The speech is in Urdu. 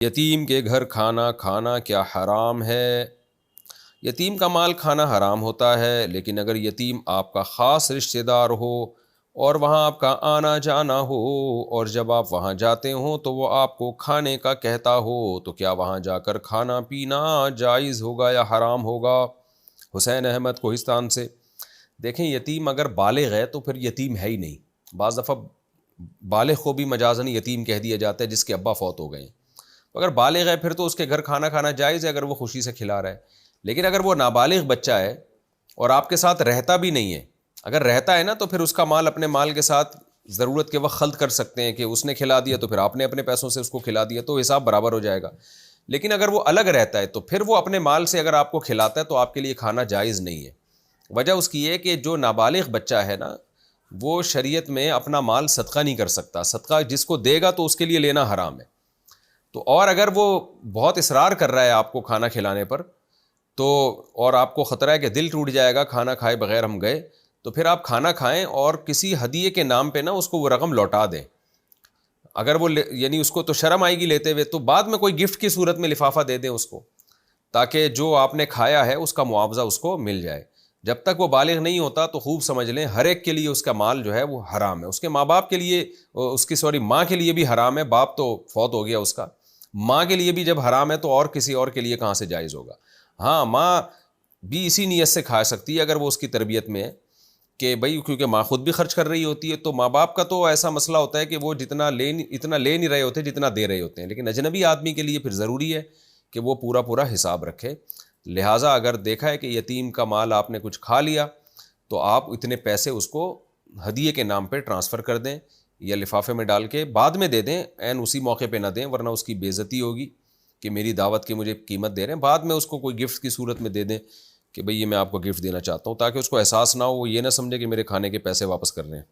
یتیم کے گھر کھانا کھانا کیا حرام ہے؟ یتیم کا مال کھانا حرام ہوتا ہے، لیکن اگر یتیم آپ کا خاص رشتہ دار ہو اور وہاں آپ کا آنا جانا ہو، اور جب آپ وہاں جاتے ہوں تو وہ آپ کو کھانے کا کہتا ہو، تو کیا وہاں جا کر کھانا پینا جائز ہوگا یا حرام ہوگا؟ حسین احمد کوہستان سے۔ دیکھیں، یتیم اگر بالغ ہے تو پھر یتیم ہے ہی نہیں۔ بعض دفعہ بالغ کو بھی مجازن یتیم کہہ دیا جاتا ہے جس کے ابا فوت ہو گئے ہیں۔ تو اگر بالغ ہے پھر تو اس کے گھر کھانا کھانا جائز ہے، اگر وہ خوشی سے کھلا رہا ہے۔ لیکن اگر وہ نابالغ بچہ ہے اور آپ کے ساتھ رہتا بھی نہیں ہے، اگر رہتا ہے نا تو پھر اس کا مال اپنے مال کے ساتھ ضرورت کے وقت خلط کر سکتے ہیں کہ اس نے کھلا دیا تو پھر آپ نے اپنے پیسوں سے اس کو کھلا دیا، تو حساب برابر ہو جائے گا۔ لیکن اگر وہ الگ رہتا ہے تو پھر وہ اپنے مال سے اگر آپ کو کھلاتا ہے تو آپ کے لیے کھانا جائز نہیں ہے۔ وجہ اس کی یہ کہ جو نابالغ بچہ ہے نا، وہ شریعت میں اپنا مال صدقہ نہیں کر سکتا۔ صدقہ جس کو دے گا تو اس کے لیے لینا حرام ہے۔ تو اور اگر وہ بہت اصرار کر رہا ہے آپ کو کھانا کھلانے پر، تو اور آپ کو خطرہ ہے کہ دل ٹوٹ جائے گا کھانا کھائے بغیر ہم گئے، تو پھر آپ کھانا کھائیں اور کسی ہدیے کے نام پہ نا اس کو وہ رقم لوٹا دیں۔ اگر وہ یعنی اس کو تو شرم آئے گی لیتے ہوئے، تو بعد میں کوئی گفٹ کی صورت میں لفافہ دے دیں اس کو، تاکہ جو آپ نے کھایا ہے اس کا معاوضہ اس کو مل جائے۔ جب تک وہ بالغ نہیں ہوتا تو خوب سمجھ لیں ہر ایک کے لیے اس کا مال جو ہے وہ حرام ہے۔ اس کے ماں باپ کے لیے، اس کی ماں کے لیے بھی حرام ہے، باپ تو فوت ہو گیا اس کا۔ ماں کے لیے بھی جب حرام ہے تو اور کسی اور کے لیے کہاں سے جائز ہوگا؟ ہاں، ماں بھی اسی نیت سے کھا سکتی ہے اگر وہ اس کی تربیت میں ہے کہ بھئی، کیونکہ ماں خود بھی خرچ کر رہی ہوتی ہے، تو ماں باپ کا تو ایسا مسئلہ ہوتا ہے کہ وہ اتنا لے نہیں رہے ہوتے جتنا دے رہے ہوتے ہیں، لیکن اجنبی آدمی کے لیے پھر ضروری ہے کہ وہ پورا حساب رکھے۔ لہٰذا اگر دیکھا ہے کہ یتیم کا مال آپ نے کچھ کھا لیا تو آپ اتنے پیسے اس کو ہدیے کے نام پہ ٹرانسفر کر دیں یا لفافے میں ڈال کے بعد میں دے دیں، عین اسی موقع پہ نہ دیں ورنہ اس کی بے عزتی ہوگی کہ میری دعوت کی مجھے قیمت دے رہے ہیں۔ بعد میں اس کو کوئی گفٹ کی صورت میں دے دیں کہ بھئی یہ میں آپ کو گفٹ دینا چاہتا ہوں، تاکہ اس کو احساس نہ ہو، وہ یہ نہ سمجھے کہ میرے کھانے کے پیسے واپس کر رہے ہیں۔